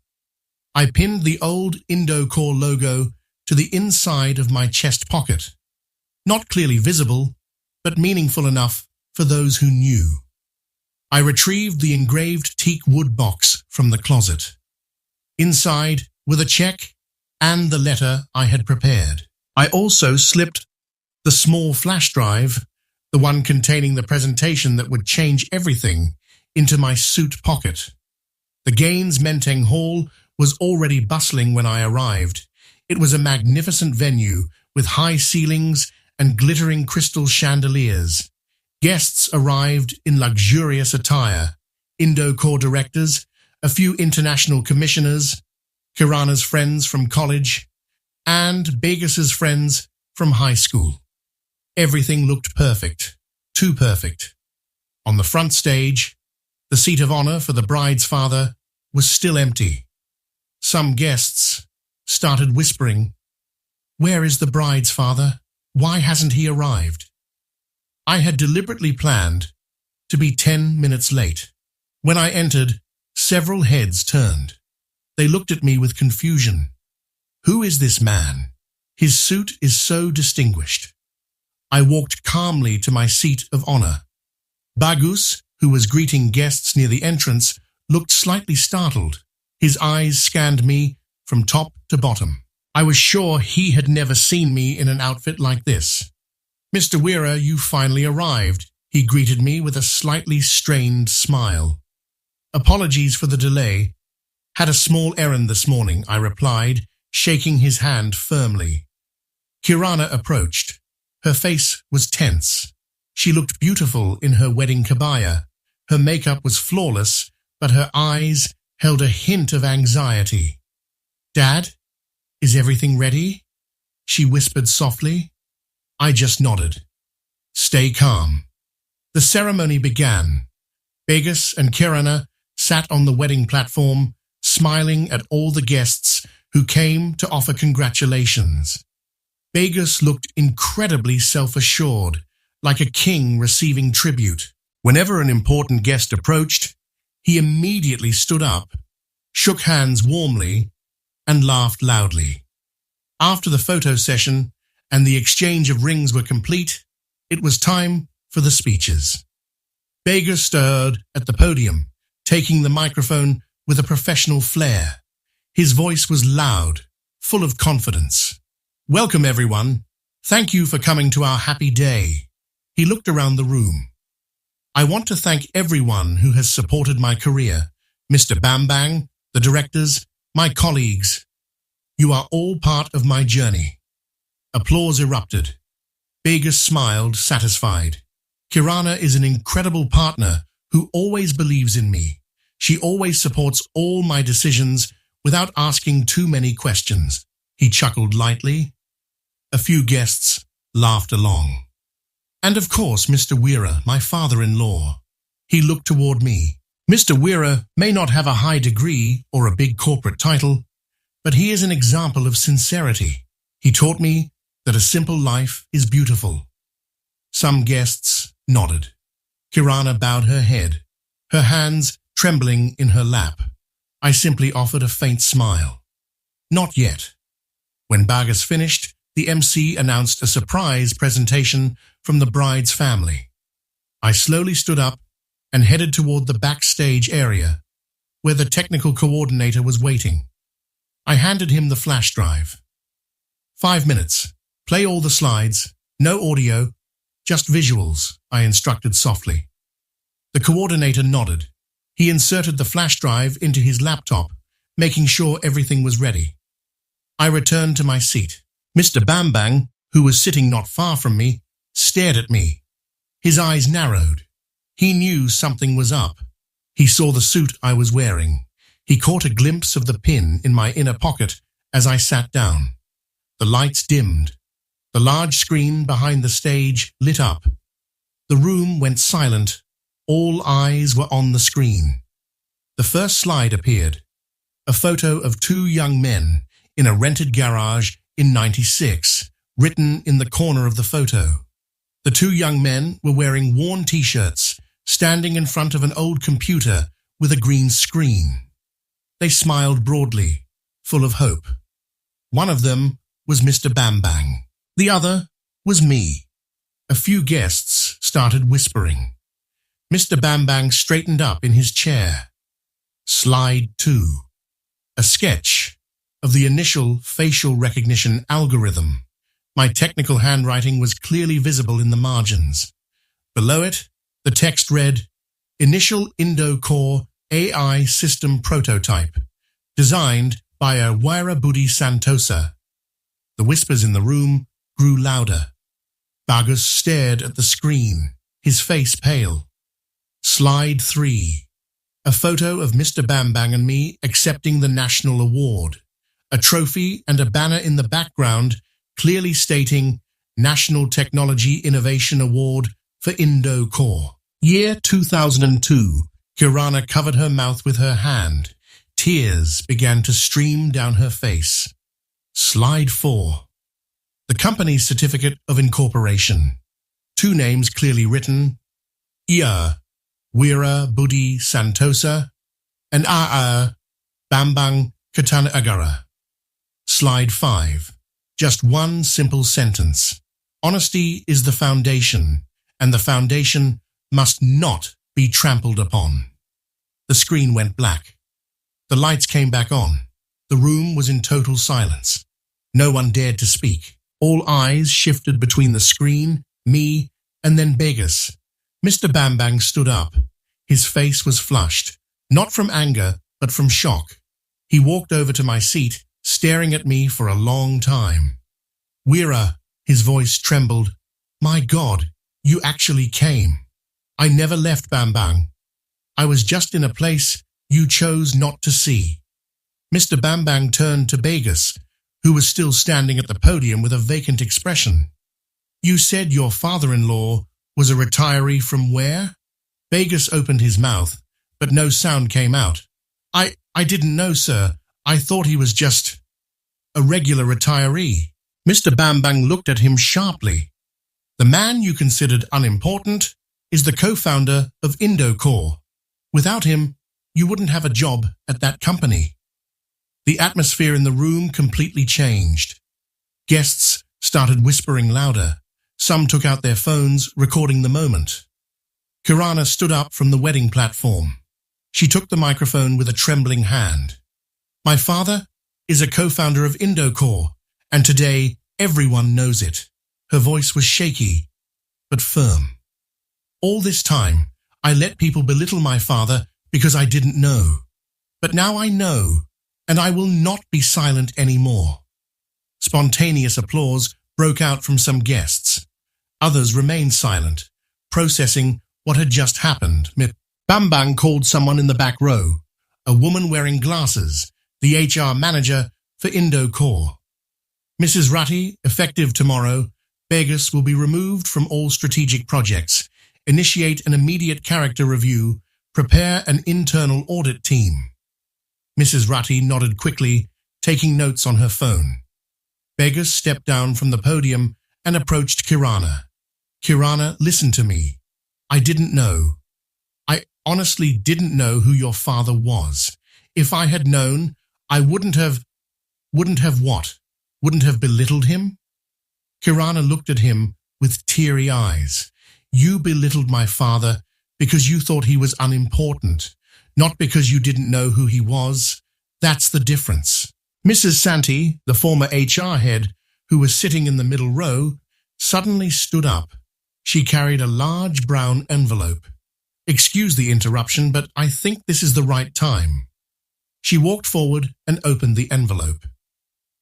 I pinned the old Indocore logo to the inside of my chest pocket. Not clearly visible, but meaningful enough for those who knew. I retrieved the engraved teak wood box from the closet. Inside were the check and the letter I had prepared. I also slipped the small flash drive, the one containing the presentation that would change everything, into my suit pocket. The Gaines Menteng Hall was already bustling when I arrived. It was a magnificent venue with high ceilings and glittering crystal chandeliers. Guests arrived in luxurious attire, Indocore directors, a few international commissioners, Kirana's friends from college, and Begus's friends from high school. Everything looked perfect, too perfect. On the front stage, the seat of honor for the bride's father was still empty. Some guests started whispering, "Where is the bride's father? Why hasn't he arrived?" I had deliberately planned to be 10 minutes late. When I entered, several heads turned. They looked at me with confusion. Who is this man? His suit is so distinguished. I walked calmly to my seat of honor. Bagus, who was greeting guests near the entrance, looked slightly startled. His eyes scanned me from top to bottom. I was sure he had never seen me in an outfit like this. "Mr. Weira, you finally arrived," he greeted me with a slightly strained smile. "Apologies for the delay. Had a small errand this morning," I replied, shaking his hand firmly. Kirana approached. Her face was tense. She looked beautiful in her wedding kabaya, Her makeup was flawless, but her eyes held a hint of anxiety. "Dad, is everything ready?" she whispered softly. I just nodded. "Stay calm." The ceremony began. Begus and Kirana sat on the wedding platform, smiling at all the guests who came to offer congratulations. Begus looked incredibly self-assured, like a king receiving tribute. Whenever an important guest approached, he immediately stood up, shook hands warmly, and laughed loudly. After the photo session and the exchange of rings were complete, it was time for the speeches. Begus stood at the podium, taking the microphone with a professional flair. His voice was loud, full of confidence. "Welcome, everyone. Thank you for coming to our happy day." He looked around the room. "I want to thank everyone who has supported my career, Mr. Bambang, the directors, my colleagues. You are all part of my journey." Applause erupted. Begus smiled, satisfied. "Kirana is an incredible partner who always believes in me. She always supports all my decisions without asking too many questions." He chuckled lightly. A few guests laughed along. "And of course, Mr. Weira, my father-in-law." He looked toward me. "Mr. Weira may not have a high degree or a big corporate title, but he is an example of sincerity. He taught me that a simple life is beautiful." Some guests nodded. Kirana bowed her head, her hands trembling in her lap. I simply offered a faint smile. "Not yet." When Begus finished, the MC announced a surprise presentation from the bride's family. I slowly stood up and headed toward the backstage area, where the technical coordinator was waiting. I handed him the flash drive. 5 minutes. Play all the slides. No audio, just visuals," I instructed softly. The coordinator nodded. He inserted the flash drive into his laptop, making sure everything was ready. I returned to my seat. Mr. Bambang, who was sitting not far from me, stared at me. His eyes narrowed. He knew something was up. He saw the suit I was wearing. He caught a glimpse of the pin in my inner pocket as I sat down. The lights dimmed. The large screen behind the stage lit up. The room went silent. All eyes were on the screen. The first slide appeared. A photo of 2 young men in a rented garage in '96, written in the corner of the photo. The 2 young men were wearing worn t-shirts, standing in front of an old computer with a green screen. They smiled broadly, full of hope. One of them was Mr. Bambang. The other was me. A few guests started whispering. Mr. Bambang straightened up in his chair. Slide 2. A sketch of the initial facial recognition algorithm. My technical handwriting was clearly visible in the margins. Below it, the text read, "Initial Indo-Core AI System Prototype, designed by a Weira Budi Santosa." The whispers in the room grew louder. Begus stared at the screen, his face pale. Slide 3. A photo of Mr. Bambang and me accepting the national award. A trophy and a banner in the background clearly stating National Technology Innovation Award for Indo-Core. Year 2002. Kirana covered her mouth with her hand. Tears began to stream down her face. Slide 4. The company's certificate of incorporation. 2 names clearly written. AITA, Weira Budi Santosa, and AA, Bambang Ketanagara. Slide 5. Just one simple sentence. Honesty is the foundation, and the foundation must not be trampled upon. The screen went black. The lights came back on. The room was in total silence. No one dared to speak. All eyes shifted between the screen, me, and then Begus. Mr. Bambang stood up. His face was flushed, not from anger, but from shock. He walked over to my seat, staring at me for a long time. "Weira," his voice trembled. "My God, you actually came." "I never left Bambang. I was just in a place you chose not to see." Mr. Bambang turned to Begus, who was still standing at the podium with a vacant expression. "You said your father-in-law was a retiree from where?" Begus opened his mouth, but no sound came out. I didn't know, sir. I thought he was just a regular retiree." Mr. Bambang looked at him sharply. "The man you considered unimportant is the co-founder of Indocore. Without him, you wouldn't have a job at that company." The atmosphere in the room completely changed. Guests started whispering louder. Some took out their phones, recording the moment. Kirana stood up from the wedding platform. She took the microphone with a trembling hand. "My father is a co-founder of Indocore, and today everyone knows it." Her voice was shaky, but firm. "All this time, I let people belittle my father because I didn't know. But now I know, and I will not be silent anymore." Spontaneous applause broke out from some guests. Others remained silent, processing what had just happened. Bambang called someone in the back row, a woman wearing glasses, the HR manager for Indocore. "Mrs. Ratty, effective tomorrow, Begus will be removed from all strategic projects. Initiate an immediate character review. Prepare an internal audit team." Mrs. Ratty nodded quickly, taking notes on her phone. Begus stepped down from the podium and approached Kirana. "Kirana, listen to me. I didn't know. I honestly didn't know who your father was. If I had known, I wouldn't have what? Wouldn't have belittled him?" Kirana looked at him with teary eyes. "You belittled my father because you thought he was unimportant, not because you didn't know who he was. That's the difference." Mrs. Santi, the former HR head, who was sitting in the middle row, suddenly stood up. She carried a large brown envelope. "Excuse the interruption, but I think this is the right time." She walked forward and opened the envelope.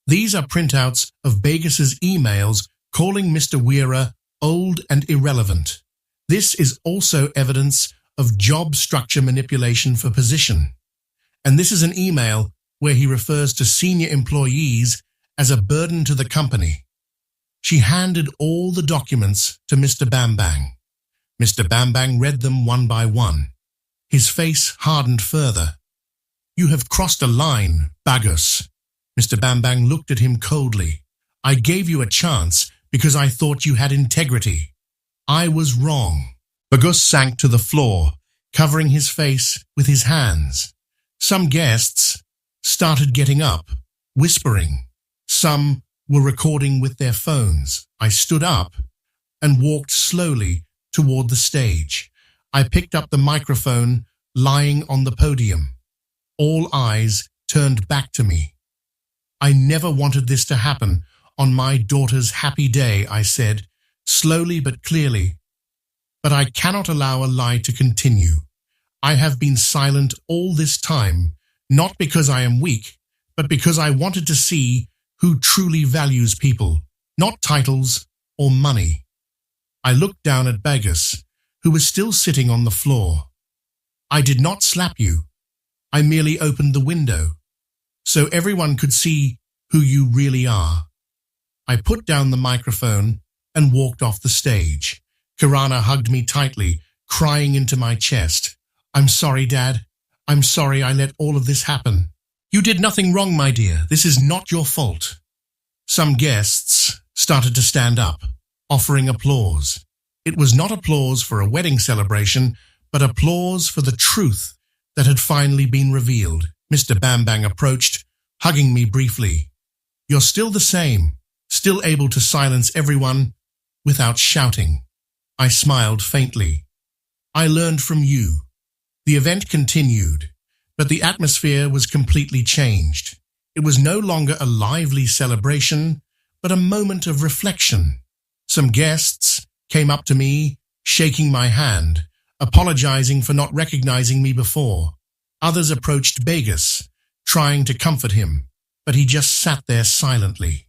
"These are printouts of Begus's emails calling Mr. Weira old and irrelevant. This is also evidence of job structure manipulation for position. And this is an email where he refers to senior employees as a burden to the company." She handed all the documents to Mr. Bambang. Mr. Bambang read them one by one. His face hardened further. "You have crossed a line, Bagus." Mr. Bambang looked at him coldly. "I gave you a chance because I thought you had integrity. I was wrong." Bagus sank to the floor, covering his face with his hands. Some guests started getting up, whispering. Some were recording with their phones. I stood up and walked slowly toward the stage. I picked up the microphone lying on the podium. All eyes turned back to me. "I never wanted this to happen on my daughter's happy day," I said, slowly but clearly. "But I cannot allow a lie to continue. I have been silent all this time, not because I am weak, but because I wanted to see who truly values people, not titles or money." I looked down at Bagus, who was still sitting on the floor. "I did not slap you. I merely opened the window, so everyone could see who you really are." I put down the microphone and walked off the stage. Kirana hugged me tightly, crying into my chest. "I'm sorry, Dad. I'm sorry I let all of this happen." "You did nothing wrong, my dear. This is not your fault." Some guests started to stand up, offering applause. It was not applause for a wedding celebration, but applause for the truth that had finally been revealed. Mr. Bambang approached, hugging me briefly. "You're still the same, still able to silence everyone without shouting." I smiled faintly. "I learned from you." The event continued, but the atmosphere was completely changed. It was no longer a lively celebration, but a moment of reflection. Some guests came up to me, shaking my hand, apologizing for not recognizing me before. Others approached Begus, trying to comfort him, but he just sat there silently.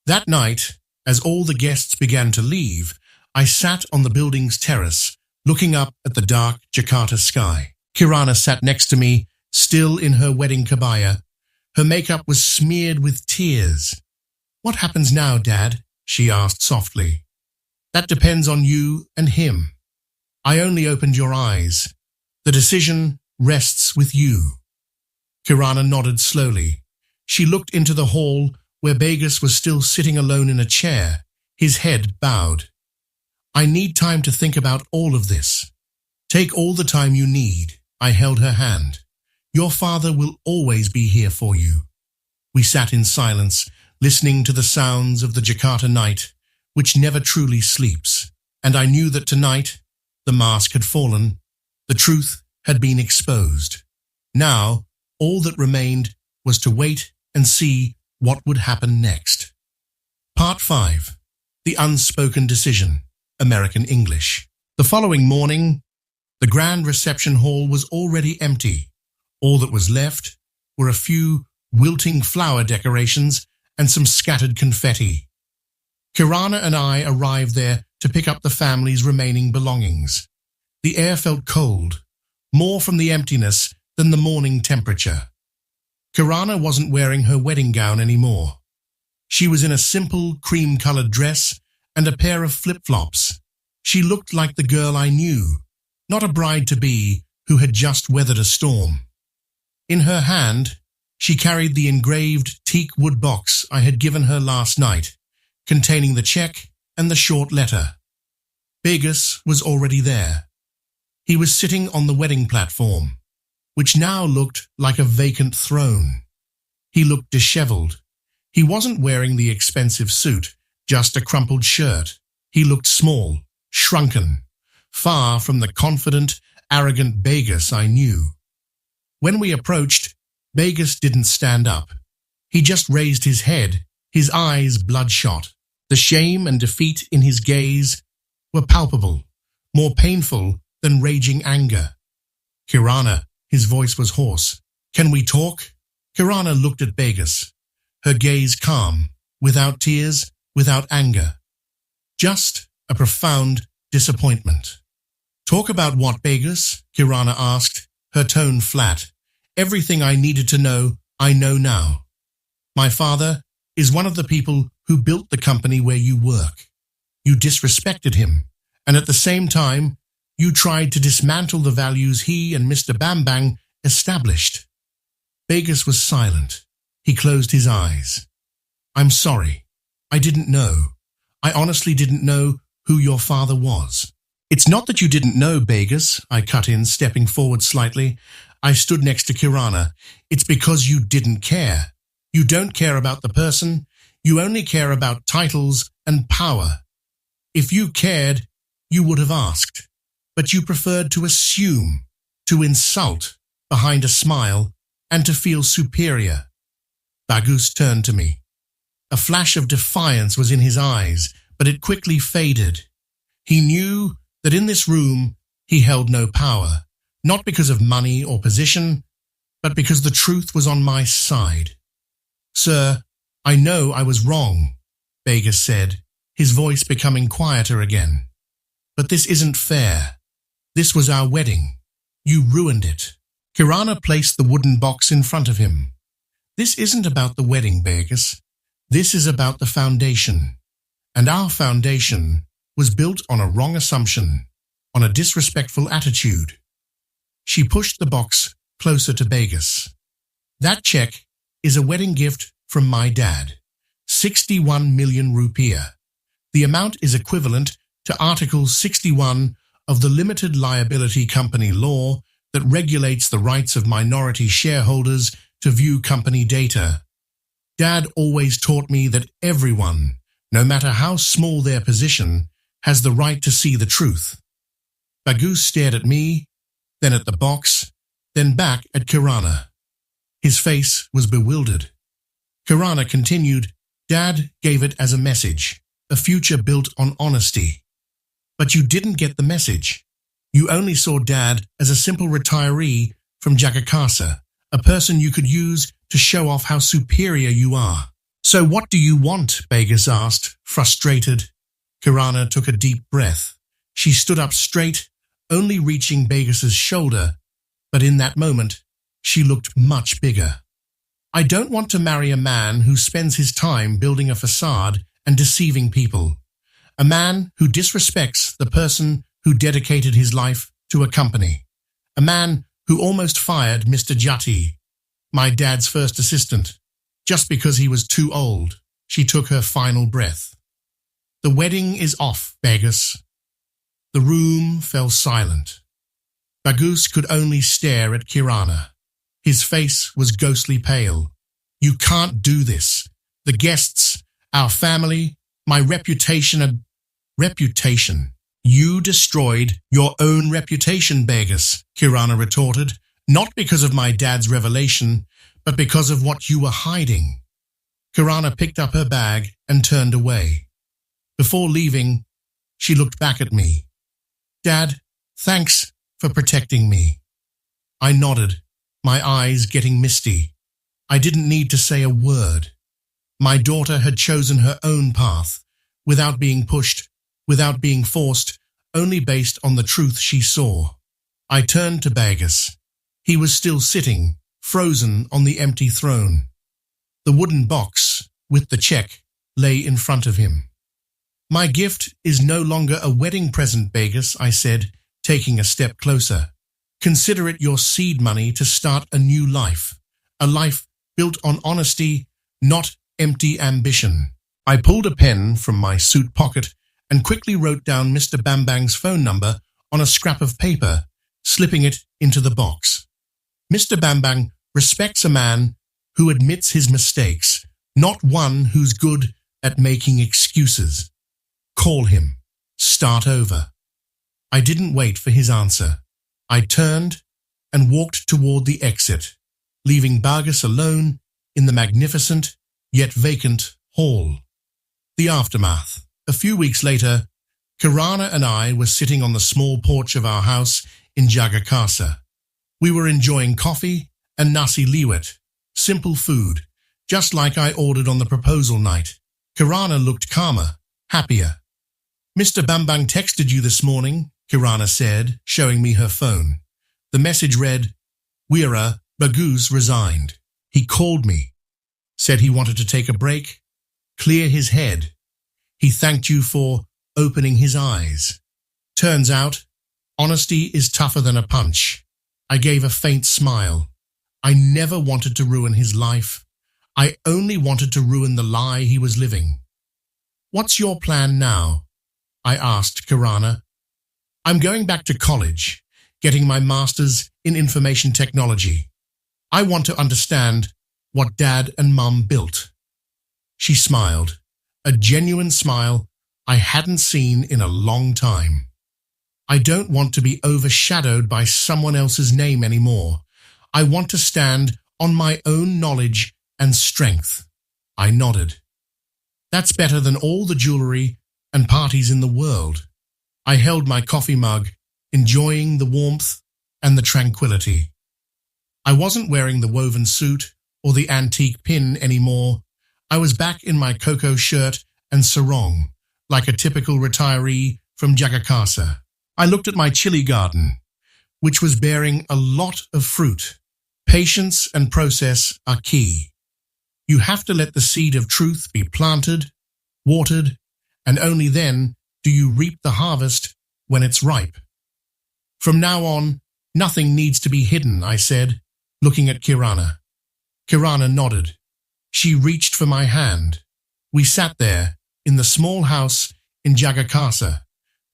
That night, as all the guests began to leave, I sat on the building's terrace, looking up at the dark Jakarta sky. Kirana sat next to me, still in her wedding kabaya. Her makeup was smeared with tears. "What happens now, Dad?" she asked softly. "That depends on you and him. I only opened your eyes. The decision rests with you." Kirana nodded slowly. She looked into the hall where Begas was still sitting alone in a chair, his head bowed. "I need time to think about all of this." "Take all the time you need," I held her hand. "Your father will always be here for you." We sat in silence, listening to the sounds of the Jakarta night, which never truly sleeps, and I knew that tonight the mask had fallen, the truth had been exposed. Now, all that remained was to wait and see what would happen next. Part 5. The Unspoken Decision, American English. The following morning, the grand reception hall was already empty. All that was left were a few wilting flower decorations and some scattered confetti. Kirana and I arrived there to pick up the family's remaining belongings. The air felt cold, more from the emptiness than the morning temperature. Kirana wasn't wearing her wedding gown anymore. She was in a simple cream-colored dress and a pair of flip-flops. She looked like the girl I knew, not a bride-to-be who had just weathered a storm. In her hand, she carried the engraved teak wood box I had given her last night, containing the check and the short letter. Begas was already there. He was sitting on the wedding platform, which now looked like a vacant throne. He looked disheveled. He wasn't wearing the expensive suit, just a crumpled shirt. He looked small, shrunken, far from the confident, arrogant Begas I knew. When we approached, Begas didn't stand up. He just raised his head, his eyes bloodshot. The shame and defeat in his gaze were palpable, more painful than raging anger. "Kirana," his voice was hoarse. "Can we talk?" Kirana looked at Begas, her gaze calm, without tears, without anger. Just a profound disappointment. "Talk about what, Begas?" Kirana asked, her tone flat. "Everything I needed to know, I know now. My father is one of the people who built the company where you work. You disrespected him, and at the same time, you tried to dismantle the values he and Mr. Bambang established." Begas was silent. He closed his eyes. "I'm sorry. I didn't know. I honestly didn't know who your father was." "It's not that you didn't know, Begas," I cut in, stepping forward slightly. I stood next to Kirana. "It's because you didn't care. You don't care about the person. You only care about titles and power. If you cared, you would have asked. But you preferred to assume, to insult behind a smile, and to feel superior." Bagus turned to me. A flash of defiance was in his eyes, but it quickly faded. He knew that in this room he held no power, not because of money or position, but because the truth was on my side. "Sir, I know I was wrong," Begas said, his voice becoming quieter again. "But this isn't fair. This was our wedding. You ruined it." Kirana placed the wooden box in front of him. "This isn't about the wedding, Begas. This is about the foundation. And our foundation was built on a wrong assumption, on a disrespectful attitude." She pushed the box closer to Begas. "That check is a wedding gift from my dad. 61 million rupiah. The amount is equivalent to Article 61 of the Limited Liability Company Law that regulates the rights of minority shareholders to view company data. Dad always taught me that everyone, no matter how small their position, has the right to see the truth." Bagus stared at me, then at the box, then back at Kirana. His face was bewildered. Kirana continued, "Dad gave it as a message, a future built on honesty. But you didn't get the message. You only saw Dad as a simple retiree from Jakarta, a person you could use to show off how superior you are." "So what do you want?" Begas asked, frustrated. Kirana took a deep breath. She stood up straight, only reaching Begas's shoulder, but in that moment, she looked much bigger. I don't want to marry a man who spends his time building a facade and deceiving people. A man who disrespects the person who dedicated his life to a company. A man who almost fired Mr. Jati, my dad's first assistant, just because he was too old. She took her final breath. The wedding is off, Begus. The room fell silent. Bagus could only stare at Kirana. His face was ghostly pale. You can't do this. The guests, our family, my reputation. Reputation? You destroyed your own reputation, Begus, Kirana retorted, not because of my dad's revelation, but because of what you were hiding. Kirana picked up her bag and turned away. Before leaving, she looked back at me. Dad, thanks for protecting me. I nodded, my eyes getting misty. I didn't need to say a word. My daughter had chosen her own path, without being pushed, without being forced, only based on the truth she saw. I turned to Begus. He was still sitting, frozen on the empty throne. The wooden box, with the check, lay in front of him. My gift is no longer a wedding present, Begus, I said, taking a step closer. Consider it your seed money to start a new life, a life built on honesty, not empty ambition. I pulled a pen from my suit pocket and quickly wrote down Mr. Bambang's phone number on a scrap of paper, slipping it into the box. Mr. Bambang respects a man who admits his mistakes, not one who's good at making excuses. Call him. Start over. I didn't wait for his answer. I turned and walked toward the exit, leaving Bagus alone in the magnificent yet vacant hall. The aftermath. A few weeks later, Kirana and I were sitting on the small porch of our house in Jakarta. We were enjoying coffee and nasi liwet, simple food, just like I ordered on the proposal night. Kirana looked calmer, happier. Mr. Bambang texted you this morning, Kirana said, showing me her phone. The message read, Weera, Bagus resigned. He called me, said he wanted to take a break, clear his head. He thanked you for opening his eyes. Turns out, honesty is tougher than a punch. I gave a faint smile. I never wanted to ruin his life. I only wanted to ruin the lie he was living. What's your plan now? I asked Kirana. I'm going back to college, getting my master's in information technology. I want to understand what Dad and Mum built. She smiled, a genuine smile I hadn't seen in a long time. I don't want to be overshadowed by someone else's name anymore. I want to stand on my own knowledge and strength. I nodded. That's better than all the jewelry and parties in the world. I held my coffee mug, enjoying the warmth and the tranquility. I wasn't wearing the woven suit or the antique pin anymore. I was back in my cocoa shirt and sarong, like a typical retiree from Jakarta. I looked at my chili garden, which was bearing a lot of fruit. Patience and process are key. You have to let the seed of truth be planted, watered, and only then do you reap the harvest when it's ripe. From now on, nothing needs to be hidden, I said, looking at Kirana. Kirana nodded. She reached for my hand. We sat there, in the small house in Jakarta,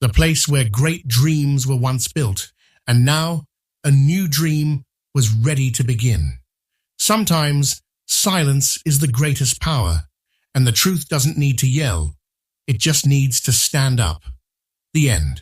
the place where great dreams were once built, and now a new dream was ready to begin. Sometimes silence is the greatest power, and the truth doesn't need to yell. It just needs to stand up. The end.